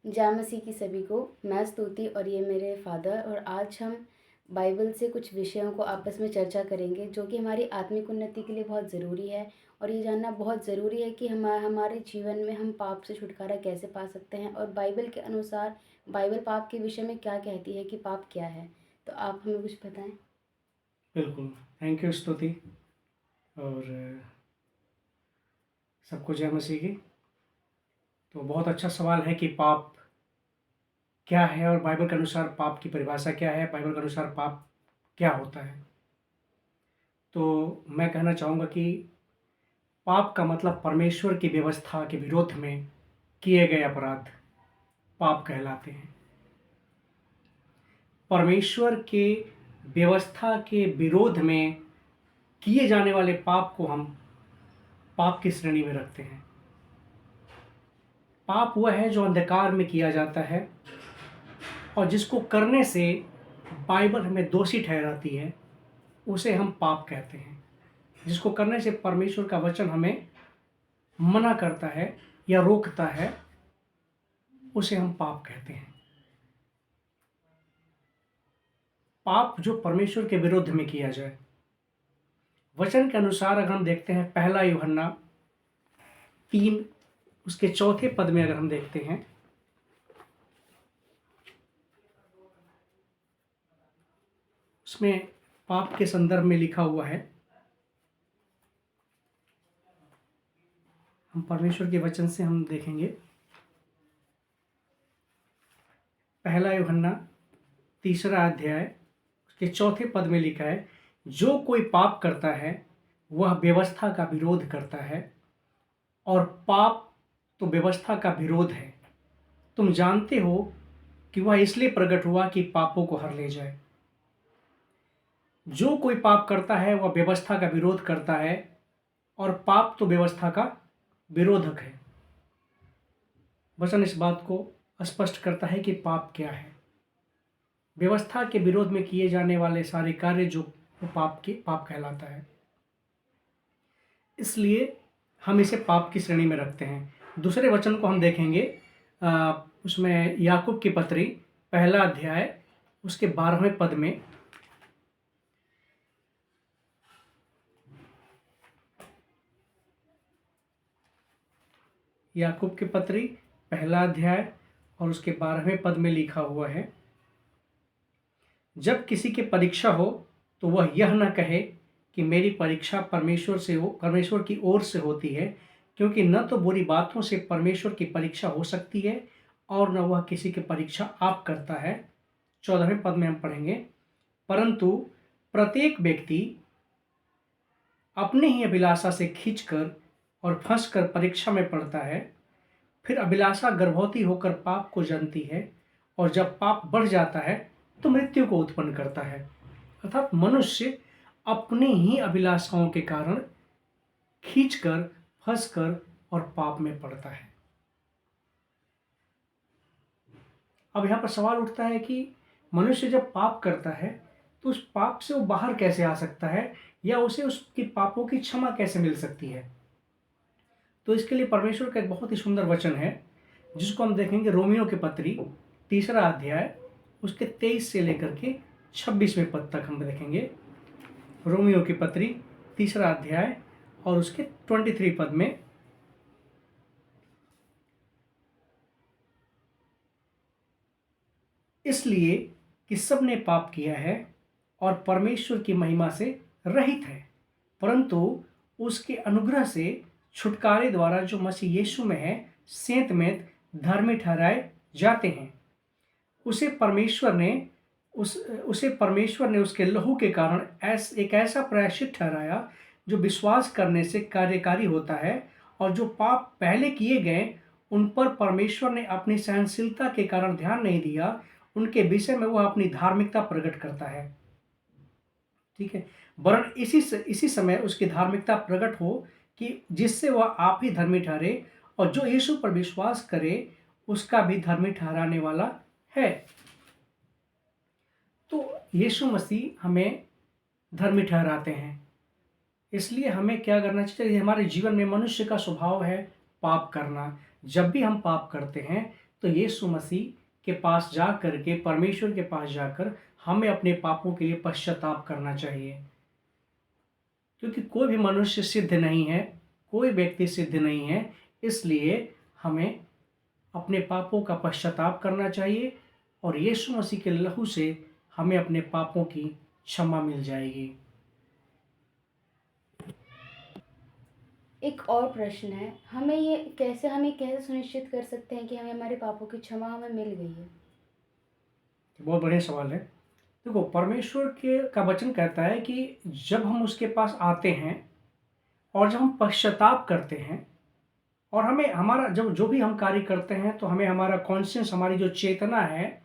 जय मसीह की सभी को। मैं स्तुति और ये मेरे फादर, और आज हम बाइबल से कुछ विषयों को आपस में चर्चा करेंगे जो कि हमारी आत्मिक उन्नति के लिए बहुत ज़रूरी है। और ये जानना बहुत ज़रूरी है कि हमारे जीवन में हम पाप से छुटकारा कैसे पा सकते हैं, और बाइबल के अनुसार बाइबल पाप के विषय में क्या कहती है कि पाप क्या है। तो आप हमें कुछ बताएं। बिल्कुल। थैंक यू स्तुति। और सबको जय मसीह की। तो बहुत अच्छा सवाल है कि पाप क्या है और बाइबल के अनुसार पाप की परिभाषा क्या है, बाइबल के अनुसार पाप क्या होता है। तो मैं कहना चाहूँगा कि पाप का मतलब परमेश्वर की व्यवस्था के विरोध में किए गए अपराध पाप कहलाते हैं। परमेश्वर के व्यवस्था के विरोध में किए जाने वाले पाप को हम पाप की श्रेणी में रखते हैं। पाप वह है जो अंधकार में किया जाता है और जिसको करने से बाइबल हमें दोषी ठहराती है, उसे हम पाप कहते हैं। जिसको करने से परमेश्वर का वचन हमें मना करता है या रोकता है, उसे हम पाप कहते हैं। पाप जो परमेश्वर के विरुद्ध में किया जाए। वचन के अनुसार अगर हम देखते हैं, पहला यूहन्ना 3 उसके चौथे पद में अगर हम देखते हैं, उसमें पाप के संदर्भ में लिखा हुआ है। हम परमेश्वर के वचन से हम देखेंगे, पहला यूहन्ना 3 अध्याय उसके चौथे पद में लिखा है, जो कोई पाप करता है वह व्यवस्था का विरोध करता है, और पाप तो व्यवस्था का विरोध है। तुम जानते हो कि वह इसलिए प्रकट हुआ कि पापों को हर ले जाए। जो कोई पाप करता है वह व्यवस्था का विरोध करता है, और पाप तो व्यवस्था का विरोधक है। वचन इस बात को स्पष्ट करता है कि पाप क्या है। व्यवस्था के विरोध में किए जाने वाले सारे कार्य जो वो पाप कहलाता है। इसलिए हम इसे पाप की श्रेणी में रखते हैं। दूसरे वचन को हम देखेंगे, उसमें याकूब की पत्री पहला अध्याय उसके 12वें पद में, याकूब की पत्री पहला अध्याय और उसके 12वें पद में लिखा हुआ है, जब किसी की परीक्षा हो तो वह यह न कहे कि मेरी परीक्षा परमेश्वर की ओर से होती है, क्योंकि न तो बुरी बातों से परमेश्वर की परीक्षा हो सकती है और न वह किसी की परीक्षा आप करता है। 14वें पद में हम पढ़ेंगे, परंतु प्रत्येक व्यक्ति अपनी ही अभिलाषा से खींचकर और फंसकर परीक्षा में पड़ता है। फिर अभिलाषा गर्भवती होकर पाप को जन्मती है, और जब पाप बढ़ जाता है तो मृत्यु को उत्पन्न करता है। अर्थात मनुष्य अपनी ही अभिलाषाओं के कारण खींचकर, फंसकर और पाप में पड़ता है। अब यहाँ पर सवाल उठता है कि मनुष्य जब पाप करता है तो उस पाप से वो बाहर कैसे आ सकता है, या उसे उसकी पापों की क्षमा कैसे मिल सकती है। तो इसके लिए परमेश्वर का एक बहुत ही सुंदर वचन है, जिसको हम देखेंगे रोमियो की पत्री 3 अध्याय उसके 23 से लेकर के 26वें पद तक हम देखेंगे। रोमियो की पत्री 3 अध्याय और उसके 23 पद में, इसलिए कि सबने पाप किया है और परमेश्वर की महिमा से रहित है, परंतु उसके अनुग्रह से छुटकारे द्वारा जो मसीह यीशु में है सेंतमेंत धर्मी ठहराए जाते हैं। उसे परमेश्वर ने उसके लहू के कारण एक ऐसा प्रायश्चित ठहराया जो विश्वास करने से कार्यकारी होता है, और जो पाप पहले किए गए उन पर परमेश्वर ने अपनी सहनशीलता के कारण ध्यान नहीं दिया, उनके विषय में वह अपनी धार्मिकता प्रकट करता है। ठीक है, वरन इसी समय उसकी धार्मिकता प्रकट हो कि जिससे वह आप ही धर्मी ठहरे, और जो यीशु पर विश्वास करे उसका भी धर्मी ठहराने वाला है। तो यीशु मसीह हमें धर्मी ठहराते हैं। इसलिए हमें क्या करना चाहिए, हमारे जीवन में मनुष्य का स्वभाव है पाप करना। जब भी हम पाप करते हैं तो यीशु मसीह के पास जा कर के, परमेश्वर के पास जाकर हमें अपने पापों के लिए पश्चाताप करना चाहिए, क्योंकि कोई भी मनुष्य सिद्ध नहीं है, कोई व्यक्ति सिद्ध नहीं है। इसलिए हमें अपने पापों का पश्चाताप करना चाहिए और यीशु मसीह के लहू से हमें अपने पापों की क्षमा मिल जाएगी। एक और प्रश्न है, हम ये कैसे सुनिश्चित कर सकते हैं कि हमें हमारे पापों की क्षमा हमें मिल गई है? बहुत बढ़िया सवाल है। देखो, परमेश्वर के का वचन कहता है कि जब हम उसके पास आते हैं और जब हम पश्चाताप करते हैं और हमें हमारा जब जो भी हम कार्य करते हैं, तो हमें हमारा कॉन्शियस, हमारी जो चेतना है,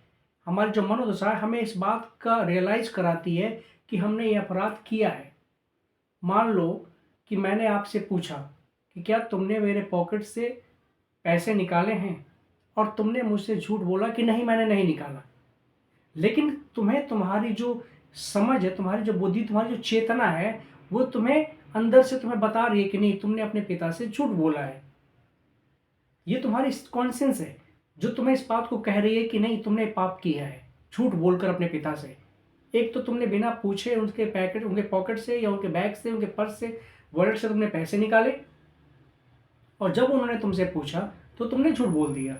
हमारी जो मनोदशा है, हमें इस बात का रियलाइज कराती है कि हमने ये अपराध किया है। मान लो कि मैंने आपसे पूछा कि क्या तुमने मेरे पॉकेट से पैसे निकाले हैं, और तुमने मुझसे झूठ बोला कि नहीं, मैंने नहीं निकाला। लेकिन तुम्हें, तुम्हारी जो समझ है, तुम्हारी जो बुद्धि, तुम्हारी जो चेतना है, वो तुम्हें अंदर से तुम्हें बता रही है कि नहीं, तुमने अपने पिता से झूठ बोला है। ये तुम्हारी कॉन्शियस है जो तुम्हें इस बात को कह रही है कि नहीं, तुमने पाप किया है झूठ बोलकर अपने पिता से। एक तो तुमने बिना पूछे उनके पॉकेट से या उनके बैग से, उनके पर्स से, वॉलेट से तुमने पैसे निकाले, और जब उन्होंने तुमसे पूछा तो तुमने झूठ बोल दिया।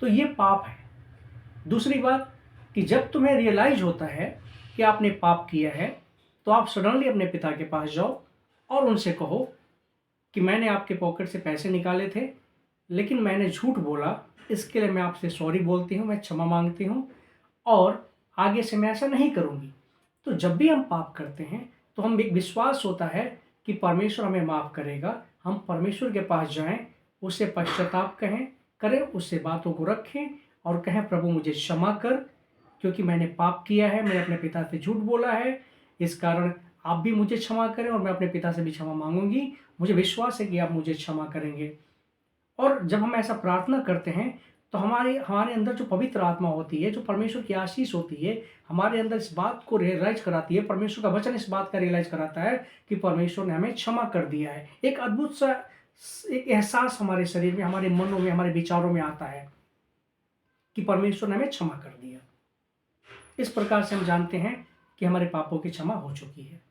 तो ये पाप है। दूसरी बात कि जब तुम्हें रियलाइज होता है कि आपने पाप किया है, तो आप सडनली अपने पिता के पास जाओ और उनसे कहो कि मैंने आपके पॉकेट से पैसे निकाले थे, लेकिन मैंने झूठ बोला, इसके लिए मैं आपसे सॉरी बोलती हूँ, मैं क्षमा मांगती हूँ, और आगे से मैं ऐसा नहीं करूँगी। तो जब भी हम पाप करते हैं तो हम एक विश्वास होता है कि परमेश्वर हमें माफ़ करेगा। हम परमेश्वर के पास जाएं, उससे पश्चाताप करें, उससे बातों को रखें और कहें, प्रभु मुझे क्षमा कर, क्योंकि मैंने पाप किया है, मैंने अपने पिता से झूठ बोला है, इस कारण आप भी मुझे क्षमा करें और मैं अपने पिता से भी क्षमा मांगूंगी। मुझे विश्वास है कि आप मुझे क्षमा करेंगे। और जब हम ऐसा प्रार्थना करते हैं तो हमारे अंदर जो पवित्र आत्मा होती है, जो परमेश्वर की आशीष होती है, हमारे अंदर इस बात को रियलाइज कराती है, परमेश्वर का वचन इस बात का रियलाइज कराता है कि परमेश्वर ने हमें क्षमा कर दिया है। एक अद्भुत सा एक एहसास हमारे शरीर में, हमारे मनों में, हमारे विचारों में आता है कि परमेश्वर ने हमें क्षमा कर दिया। इस प्रकार से हम जानते हैं कि हमारे पापों की क्षमा हो चुकी है।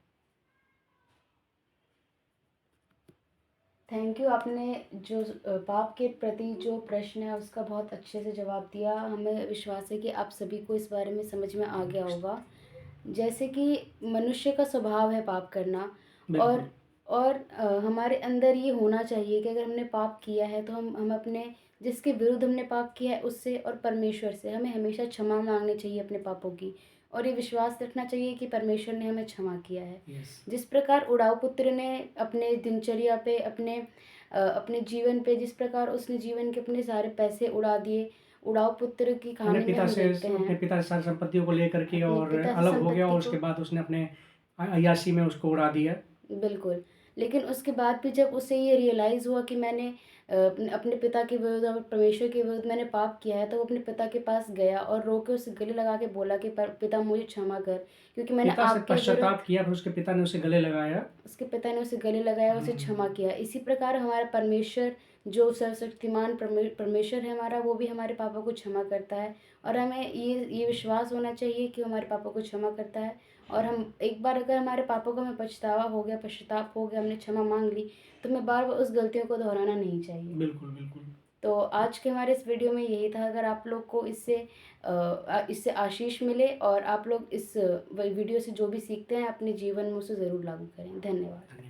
Thank you. आपने जो पाप के प्रति जो प्रश्न है उसका बहुत अच्छे से जवाब दिया। हमें विश्वास है कि आप सभी को इस बारे में समझ में आ गया होगा। जैसे कि मनुष्य का स्वभाव है पाप करना, बिल्कुल। और हमारे अंदर ये होना चाहिए कि अगर हमने पाप किया है तो हम अपने, जिसके विरुद्ध हमने पाप किया है उससे और परमेश्वर से हमें हमेशा क्षमा मांगनी चाहिए अपने पापों की, और ये विश्वास रखना चाहिए कि परमेश्वर ने हमें क्षमा किया है। जिस प्रकार उड़ाऊ पुत्र ने अपने दिनचर्या पे, अपने जीवन पे, जिस प्रकार उसने जीवन के अपने सारे पैसे उड़ा दिए, उड़ाऊ पुत्र की अपने कहानी में पिता हम से देखते अपने हैं। पिता से सारी संपत्तियों को लेकर के अपने और पिता से अलग हो गया, और संपत्ति उसके को, बाद उसने अपने अय्याशी में उसको उड़ा दिया। बिल्कुल। लेकिन उसके बाद भी जब उसे ये रियलाइज़ हुआ कि मैंने अपने पिता के विरुद्ध और परमेश्वर के विरुद्ध मैंने पाप किया है, तो वो अपने पिता के पास गया और रो के उसे गले लगा के बोला कि पिता मुझे क्षमा कर, क्योंकि मैंने पिता से आपके विरुद्ध, पश्चाताप किया, फिर उसके पिता ने उसे गले लगाया। उसके पिता ने उसे गले लगाया, उसे क्षमा किया। इसी प्रकार हमारा परमेश्वर, जो सर्वशक्तिमान परमेश्वर है हमारा, वो भी हमारे पापों को क्षमा करता है। और हमें ये विश्वास होना चाहिए कि वो हमारे पापों को क्षमा करता है। और हम एक बार अगर हमारे पापों का हमें पछतावा हो गया, पश्चाताप हो गया, हमने क्षमा मांग ली, तो हमें बार बार उस गलतियों को दोहराना नहीं चाहिए। बिल्कुल, बिल्कुल। तो आज के हमारे इस वीडियो में यही था। अगर आप लोग को इससे आशीष मिले और आप लोग इस वीडियो से जो भी सीखते हैं अपने जीवन में उसे ज़रूर लागू करें। धन्यवाद।